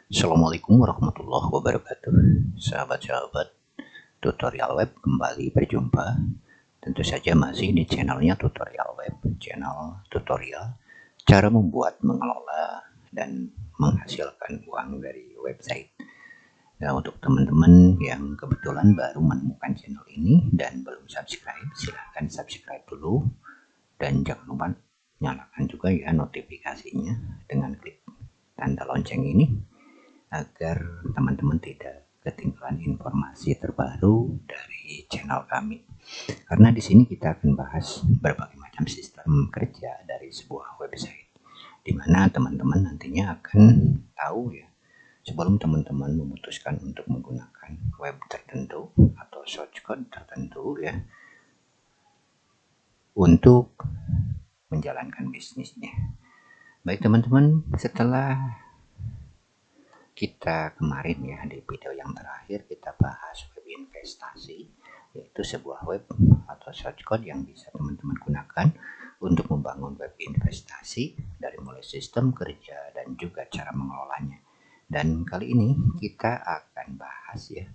Assalamualaikum warahmatullahi wabarakatuh. Sahabat-sahabat tutorial web kembali berjumpa. Tentu saja masih di channelnya tutorial web, channel tutorial cara membuat, mengelola, dan menghasilkan uang dari website. Nah, untuk teman-teman yang kebetulan baru menemukan channel ini dan belum subscribe, silahkan subscribe dulu. Dan jangan lupa nyalakan juga ya notifikasinya dengan klik tanda lonceng ini agar teman-teman tidak ketinggalan informasi terbaru dari channel kami. Karena di sini kita akan bahas berbagai macam sistem kerja dari sebuah website, di mana teman-teman nantinya akan tahu ya, sebelum teman-teman memutuskan untuk menggunakan web tertentu atau shortcut tertentu ya, untuk menjalankan bisnisnya. Baik teman-teman, setelah kita kemarin ya di video yang terakhir kita bahas web investasi, yaitu sebuah web atau shortcut yang bisa teman-teman gunakan untuk membangun web investasi dari mulai sistem kerja dan juga cara mengelolanya. Dan kali ini kita akan bahas ya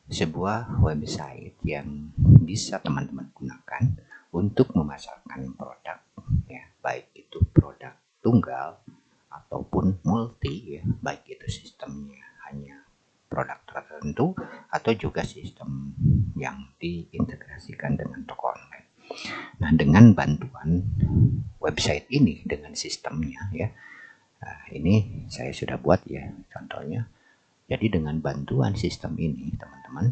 sebuah website yang bisa teman-teman gunakan untuk memasarkan produk ya, baik itu produk tunggal ataupun multi ya, baik itu sistemnya hanya produk tertentu atau juga sistem yang diintegrasikan dengan toko online. Nah, dengan bantuan website ini dengan sistemnya ya, nah, ini saya sudah buat ya contohnya. Jadi dengan bantuan sistem ini teman-teman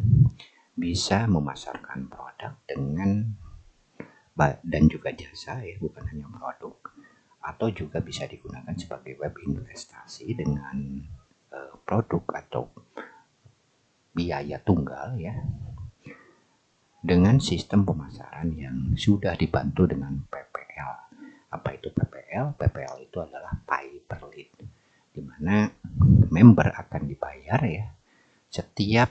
bisa memasarkan produk dengan dan juga jasa ya, bukan hanya produk, atau juga bisa digunakan sebagai web investasi dengan produk atau biaya tunggal ya, dengan sistem pemasaran yang sudah dibantu dengan PPL. Apa itu PPL? PPL itu adalah pay per lead, di mana member akan dibayar ya setiap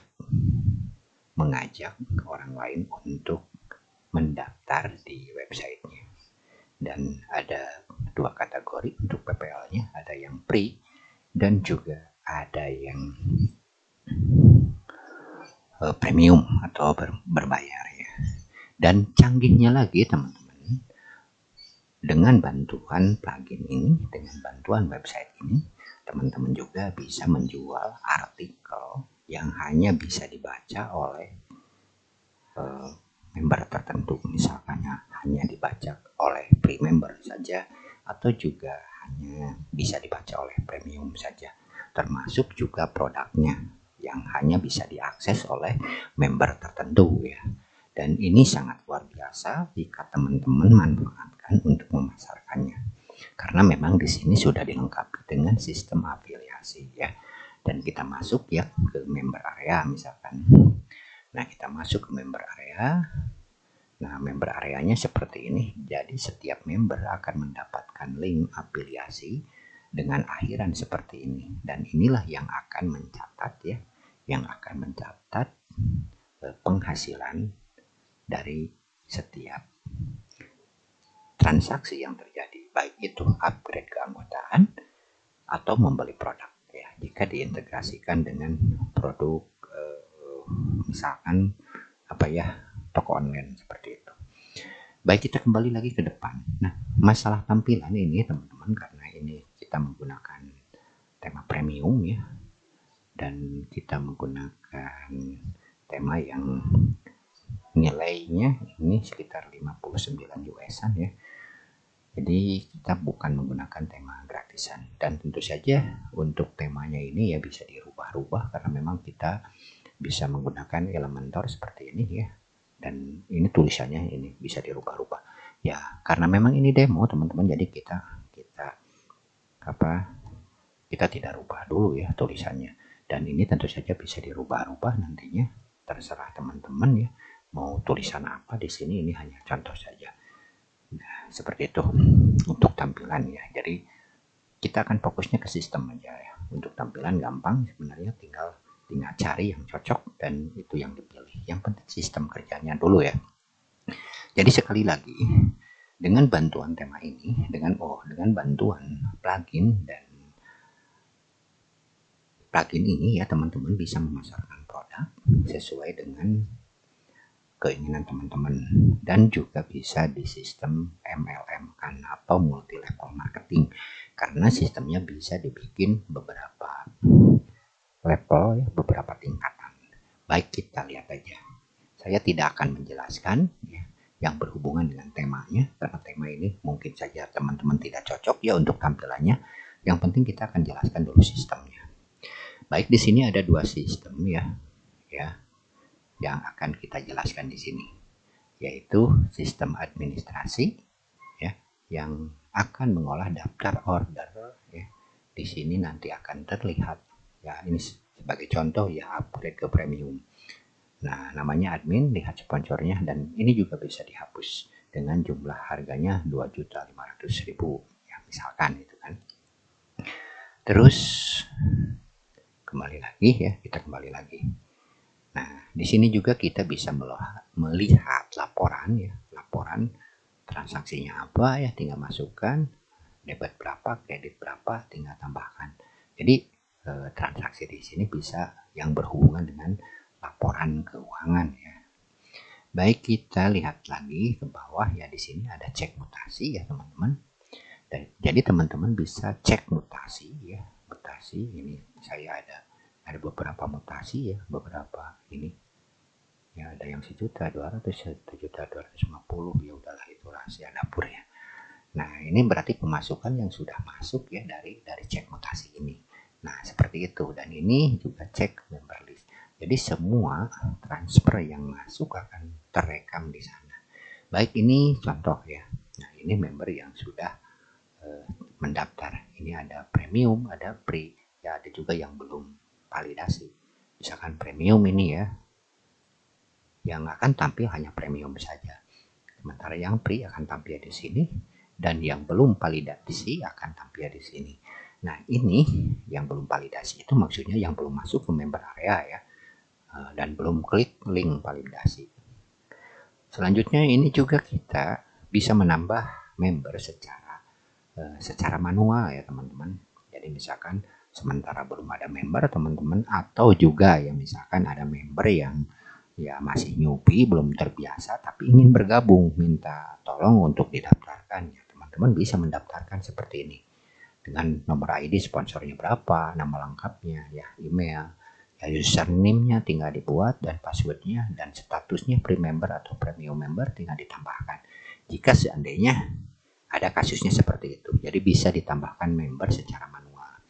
mengajak orang lain untuk mendaftar di websitenya. Dan ada dua kategori untuk PPL-nya, ada yang free dan juga ada yang premium atau berbayar ya. Dan canggihnya lagi teman-teman, dengan bantuan plugin ini, dengan bantuan website ini, teman-teman juga bisa menjual artikel yang hanya bisa dibaca oleh member tertentu, misalkan hanya dibaca oleh free member saja atau juga hanya bisa dibaca oleh premium saja, termasuk juga produknya yang hanya bisa diakses oleh member tertentu ya. Dan ini sangat luar biasa jika teman-teman manfaatkan untuk memasarkannya, karena memang di sini sudah dilengkapi dengan sistem afiliasi ya. Dan kita masuk ya ke member area misalkan. Nah, kita masuk ke member area. Nah, member areanya seperti ini. Jadi setiap member akan mendapatkan link afiliasi dengan akhiran seperti ini. Dan inilah yang akan mencatat ya, yang akan mencatat penghasilan dari setiap transaksi yang terjadi, baik itu upgrade keanggotaan atau membeli produk ya, jika diintegrasikan dengan produk misalkan apa ya, toko online seperti itu. Baik, kita kembali lagi ke depan. Nah, masalah tampilan ini teman-teman, karena ini kita menggunakan tema premium ya, dan kita menggunakan tema yang nilainya ini sekitar 59 US-an ya. Jadi kita bukan menggunakan tema gratisan, dan tentu saja untuk temanya ini ya bisa dirubah-rubah karena memang kita bisa menggunakan Elementor seperti ini ya. Dan ini tulisannya ini bisa dirubah-rubah ya, karena memang ini demo teman-teman, jadi kita tidak rubah dulu ya tulisannya. Dan ini tentu saja bisa dirubah-rubah nantinya, terserah teman-teman ya mau tulisan apa di sini. Ini hanya contoh saja. Nah, seperti itu untuk tampilan ya. Jadi kita akan fokusnya ke sistem aja ya. Untuk tampilan gampang sebenarnya, tinggal cari yang cocok dan itu yang dipilih. Yang penting sistem kerjanya dulu ya. Jadi sekali lagi, dengan bantuan tema ini, dengan bantuan plugin dan plugin ini ya teman-teman bisa memasarkan produk sesuai dengan keinginan teman-teman, dan juga bisa di sistem MLM kan, atau multi level marketing, karena sistemnya bisa dibikin beberapa level ya, beberapa tingkatan. Baik, kita lihat aja. Saya tidak akan menjelaskan ya, yang berhubungan dengan temanya, karena tema ini mungkin saja teman-teman tidak cocok ya untuk tampilannya. Yang penting kita akan jelaskan dulu sistemnya. Baik, di sini ada dua sistem ya yang akan kita jelaskan di sini, yaitu sistem administrasi ya, yang akan mengolah daftar order ya. Di sini nanti akan terlihat ya, ini sebagai contoh ya, upgrade ke premium. Nah, namanya admin, lihat sponsornya, dan ini juga bisa dihapus dengan jumlah harganya 2.500.000 ya, misalkan itu kan. Terus kembali lagi ya, kita kembali lagi. Nah, di sini juga kita bisa melihat laporan ya, laporan transaksinya apa ya, tinggal masukkan, debit berapa, kredit berapa, tinggal tambahkan. Jadi transaksi di sini bisa yang berhubungan dengan laporan keuangan ya. Baik, kita lihat lagi ke bawah ya, di sini ada cek mutasi ya teman-teman. Jadi teman-teman bisa cek mutasi ya, mutasi ini saya ada beberapa mutasi ya, beberapa ini ya, ada yang 1.200.000, 1.250.000 ya, udahlah itu rahasia dapur ya. Nah, ini berarti pemasukan yang sudah masuk ya dari cek mutasi ini. Nah, seperti itu, dan ini juga cek member list. Jadi semua transfer yang masuk akan terekam di sana. Baik, ini contoh ya. Nah, ini member yang sudah mendaftar. Ini ada premium, ada free ya, ada juga yang belum validasi. Misalkan premium ini ya, yang akan tampil hanya premium saja. Sementara yang free akan tampil di sini, dan yang belum validasi akan tampil di sini. Nah, ini yang belum validasi itu maksudnya yang belum masuk ke member area ya, dan belum klik link validasi. Selanjutnya ini juga kita bisa menambah member secara manual ya teman-teman. Jadi misalkan sementara belum ada member teman-teman, atau juga ya misalkan ada member yang ya masih newbie, belum terbiasa tapi ingin bergabung, minta tolong untuk didaftarkan ya, teman-teman bisa mendaftarkan seperti ini dengan nomor ID sponsornya berapa, nama lengkapnya ya, email ya, username-nya tinggal dibuat, dan passwordnya, dan statusnya pre-member atau premium member tinggal ditambahkan jika seandainya ada kasusnya seperti itu. Jadi bisa ditambahkan member secara manual.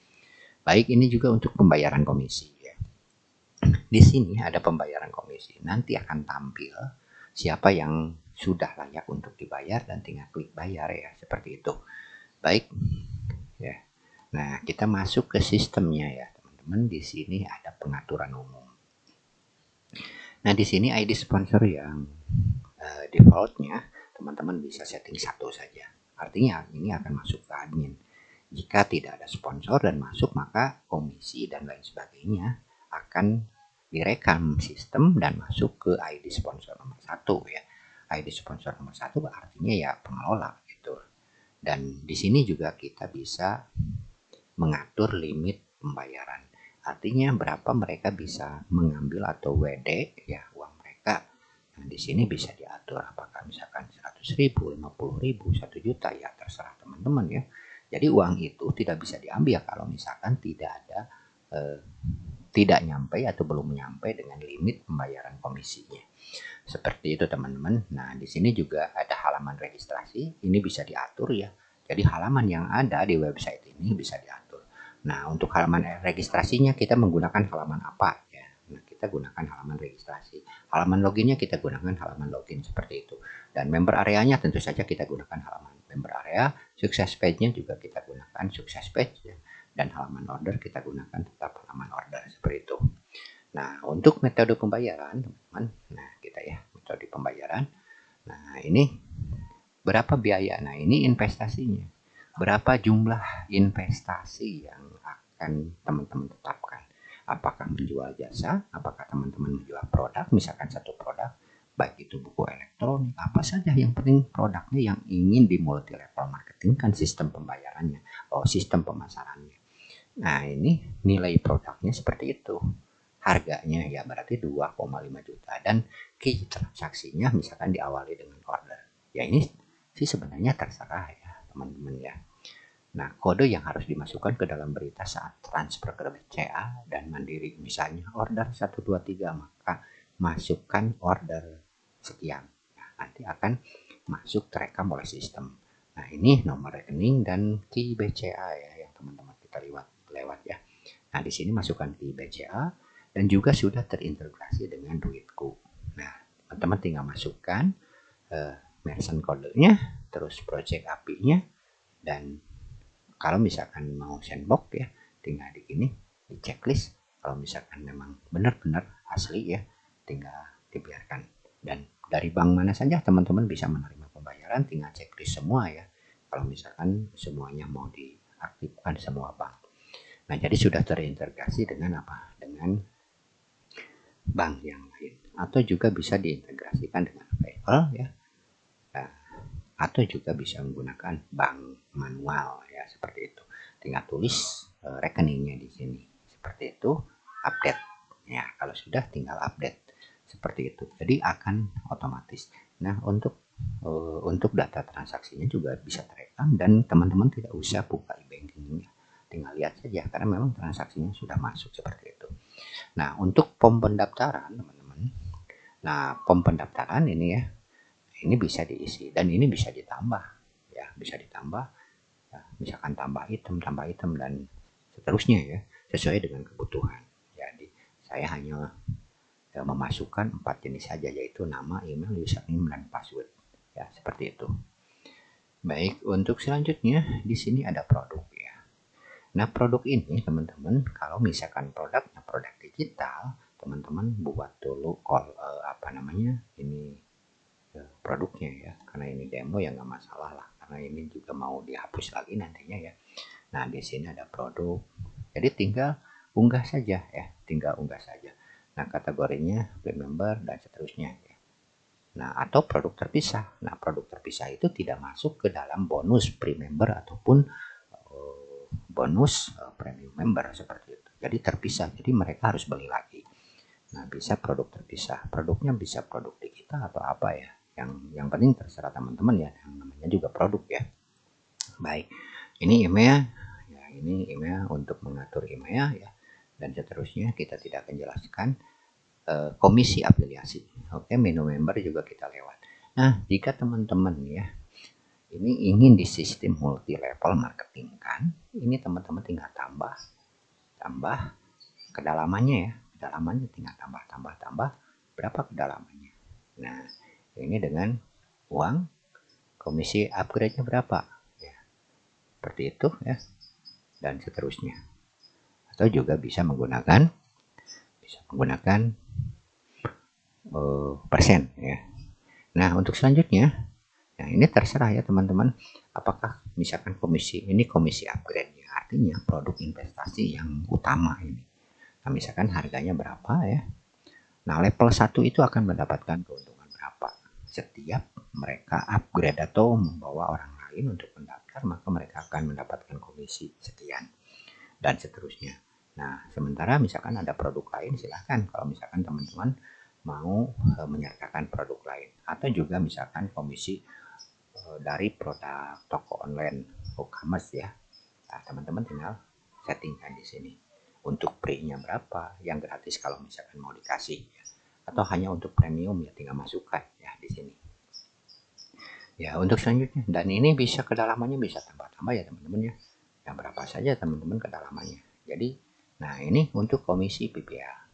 Baik, ini juga untuk pembayaran komisi ya. Di sini ada pembayaran komisi. Nanti akan tampil siapa yang sudah layak untuk dibayar dan tinggal klik bayar ya, seperti itu. Baik ya. Nah, kita masuk ke sistemnya ya, teman-teman. Di sini ada pengaturan umum. Nah, di sini ID sponsor yang defaultnya teman-teman bisa setting satu saja. Artinya ini akan masuk ke admin. Jika tidak ada sponsor dan masuk, maka komisi dan lain sebagainya akan direkam sistem dan masuk ke ID sponsor nomor 1 ya. ID sponsor nomor 1 artinya ya pengelola gitu. Dan di sini juga kita bisa mengatur limit pembayaran. Artinya berapa mereka bisa mengambil atau WD ya, uang mereka. Nah, di sini bisa diatur apakah misalkan 100.000, 50.000, 1 juta ya, terserah teman-teman ya. Jadi uang itu tidak bisa diambil kalau misalkan tidak nyampe atau belum nyampe dengan limit pembayaran komisinya. Seperti itu teman-teman. Nah, di sini juga ada halaman registrasi. Ini bisa diatur ya. Jadi halaman yang ada di website ini bisa diatur. Nah, untuk halaman registrasinya kita menggunakan halaman apa ya? Nah, kita gunakan halaman registrasi. Halaman loginnya kita gunakan halaman login seperti itu. Dan member areanya tentu saja kita gunakan halaman member area. Sukses page-nya juga kita gunakan sukses page ya. Dan halaman order kita gunakan tetap halaman order seperti itu. Nah, untuk metode pembayaran teman-teman, nah kita ya metode pembayaran. Nah, ini berapa biaya? Nah, ini investasinya. Berapa jumlah investasi yang akan teman-teman tetapkan? Apakah menjual jasa? Apakah teman-teman menjual produk? Misalkan satu produk, baik itu buku elektronik, apa saja, yang penting produknya yang ingin di multi level marketing kan sistem pembayarannya, sistem pemasarannya. Nah, ini nilai produknya seperti itu. Harganya ya berarti 2,5 juta dan key transaksinya misalkan diawali dengan order. Ya ini sih sebenarnya terserah ya teman-teman ya. Nah, kode yang harus dimasukkan ke dalam berita saat transfer ke BCA dan Mandiri misalnya order 123 maka masukkan order sekian. Nah, nanti akan masuk terekam oleh sistem. Nah, ini nomor rekening dan key BCA ya yang teman-teman kita lewat ya. Nah, di sini masukkan key BCA dan juga sudah terintegrasi dengan Duitku. Nah, teman-teman tinggal masukkan merchant kodenya, terus project API-nya, dan kalau misalkan mau sandbox ya tinggal di ini di checklist. Kalau misalkan memang benar-benar asli ya tinggal dibiarkan. Dan dari bank mana saja teman-teman bisa menerima pembayaran, tinggal checklist semua ya kalau misalkan semuanya mau diaktifkan semua bank. Nah, jadi sudah terintegrasi dengan apa, dengan bank yang lain, atau juga bisa diintegrasikan dengan PayPal ya, atau juga bisa menggunakan bank manual ya seperti itu. Tinggal tulis rekeningnya di sini seperti itu, update ya. Kalau sudah tinggal update seperti itu. Jadi akan otomatis. Nah, untuk data transaksinya juga bisa terekam dan teman-teman tidak usah buka e-bankingnya. Tinggal lihat saja karena memang transaksinya sudah masuk seperti itu. Nah, untuk pom pendaftaran teman-teman. Nah, pom pendaftaran ini ya, ini bisa diisi dan ini bisa ditambah ya, bisa ditambah ya, misalkan tambah item dan seterusnya ya, sesuai dengan kebutuhan. Jadi saya hanya memasukkan 4 jenis saja, yaitu nama, email, username, dan password ya, seperti itu. Baik, untuk selanjutnya di sini ada produk ya. Nah, produk ini teman-teman, kalau misalkan produknya produk digital, teman-teman buat dulu ini produknya ya, karena ini demo ya nggak masalah lah, karena ini juga mau dihapus lagi nantinya ya. Nah, di sini ada produk, jadi tinggal unggah saja ya, tinggal unggah saja. Nah, kategorinya free member dan seterusnya ya. Nah, atau produk terpisah. Nah, produk terpisah itu tidak masuk ke dalam bonus free member ataupun bonus premium member seperti itu. Jadi terpisah, jadi mereka harus beli lagi. Nah, bisa produk terpisah. Produknya bisa produk digital atau apa ya. Yang penting terserah teman-teman ya. Yang namanya juga produk ya. Baik, ini email. Ya, ini email untuk mengatur email ya. Dan seterusnya kita tidak akan jelaskan. Komisi afiliasi. Oke, menu member juga kita lewat. Nah, jika teman-teman ya ini ingin di sistem multi level marketing kan, ini teman-teman tinggal tambah kedalamannya ya, kedalamannya tinggal tambah berapa kedalamannya. Nah, ini dengan uang komisi upgrade-nya berapa ya, seperti itu ya, dan seterusnya. Atau juga bisa menggunakan persen ya. Nah, untuk selanjutnya, nah ini terserah ya teman-teman, apakah misalkan komisi ini komisi upgrade ya, artinya produk investasi yang utama ini. Nah, misalkan harganya berapa ya. Nah, level 1 itu akan mendapatkan keuntungan berapa setiap mereka upgrade atau membawa orang lain untuk mendaftar, maka mereka akan mendapatkan komisi sekian dan seterusnya. Nah, sementara misalkan ada produk lain, silahkan kalau misalkan teman-teman mau menyertakan produk lain, atau juga misalkan komisi dari produk toko online e-commerce ya. Nah, teman-teman tinggal settingkan di sini. Untuk free-nya berapa, yang gratis kalau misalkan mau dikasih ya. Atau hanya untuk premium ya tinggal masukkan ya di sini. Ya, untuk selanjutnya, dan ini bisa kedalamannya bisa tambah-tambah ya teman-teman ya. Yang berapa saja teman-teman kedalamannya. Jadi, nah ini untuk komisi PPA.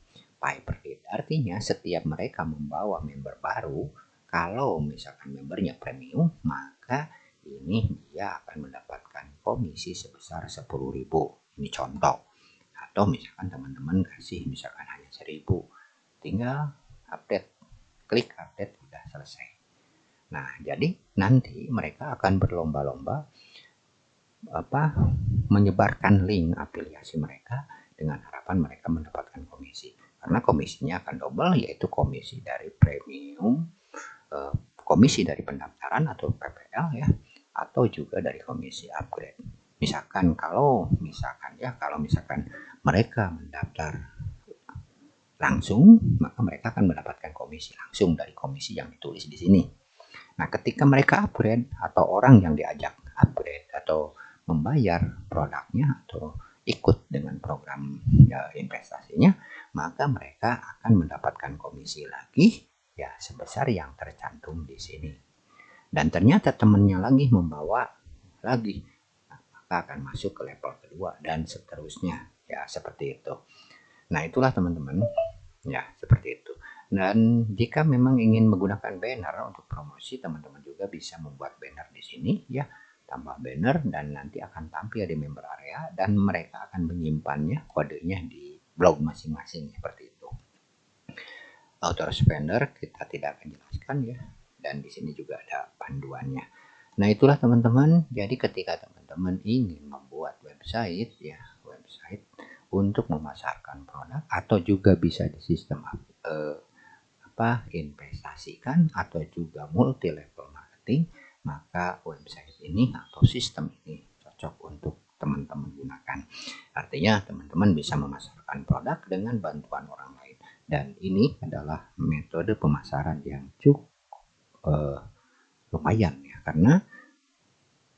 Pay per lead. Artinya setiap mereka membawa member baru, kalau misalkan membernya premium, maka ini dia akan mendapatkan komisi sebesar 10.000. Ini contoh. Atau misalkan teman-teman kasih misalkan hanya 1.000, tinggal update, klik update, udah selesai. Nah, jadi nanti mereka akan berlomba-lomba menyebarkan link afiliasi mereka dengan harapan mereka mendapatkan komisi. Karena komisinya akan double, yaitu komisi dari premium, komisi dari pendaftaran atau PPL ya, atau juga dari komisi upgrade. Misalkan kalau misalkan mereka mendaftar langsung, maka mereka akan mendapatkan komisi langsung dari komisi yang ditulis di sini. Nah, ketika mereka upgrade atau orang yang diajak upgrade atau membayar produknya atau ikut dengan program investasinya, maka mereka akan mendapatkan komisi lagi ya sebesar yang tercantum di sini. Dan ternyata temannya lagi membawa lagi, maka akan masuk ke level kedua dan seterusnya ya, seperti itu. Nah, itulah teman-teman ya, seperti itu. Dan jika memang ingin menggunakan banner untuk promosi, teman-teman juga bisa membuat banner di sini ya, tambah banner dan nanti akan tampil di member area dan mereka akan menyimpannya kodenya di blog masing-masing seperti itu. Autoresponder kita tidak akan jelaskan ya, dan di sini juga ada panduannya. Nah, itulah teman-teman. Jadi ketika teman-teman ingin membuat website ya, website untuk memasarkan produk atau juga bisa di sistem investasikan atau juga multi level marketing, maka website ini atau sistem ini cocok untuk teman-teman gunakan. Artinya teman-teman bisa memasarkan produk dengan bantuan orang lain, dan ini adalah metode pemasaran yang cukup lumayan ya, karena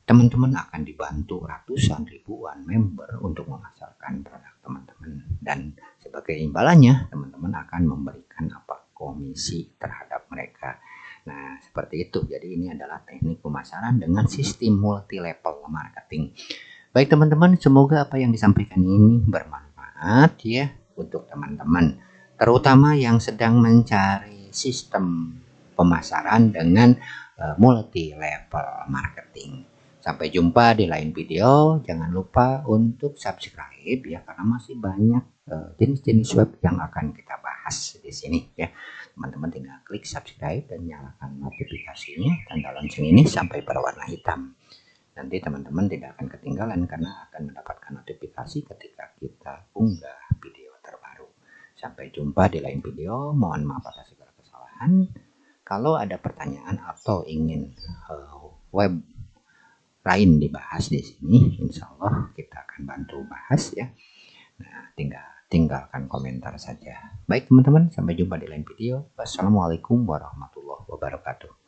teman-teman akan dibantu ratusan ribuan member untuk memasarkan produk teman-teman, dan sebagai imbalannya teman-teman akan memberikan komisi terhadap mereka. Nah, seperti itu. Jadi ini adalah teknik pemasaran dengan sistem multi level marketing. Baik teman-teman, semoga apa yang disampaikan ini bermanfaat ya untuk teman-teman, terutama yang sedang mencari sistem pemasaran dengan multi level marketing. Sampai jumpa di lain video. Jangan lupa untuk subscribe ya, karena masih banyak jenis-jenis web yang akan kita bahas di sini ya. Teman-teman tinggal klik subscribe dan nyalakan notifikasinya tanda lonceng ini sampai berwarna hitam. Nanti teman-teman tidak akan ketinggalan karena akan mendapatkan notifikasi ketika kita unggah video terbaru. Sampai jumpa di lain video. Mohon maaf atas segala kesalahan. Kalau ada pertanyaan atau ingin web lain dibahas di sini, insya Allah kita akan bantu bahas ya. Nah, tinggalkan komentar saja. Baik teman-teman, sampai jumpa di lain video. Wassalamualaikum warahmatullahi wabarakatuh.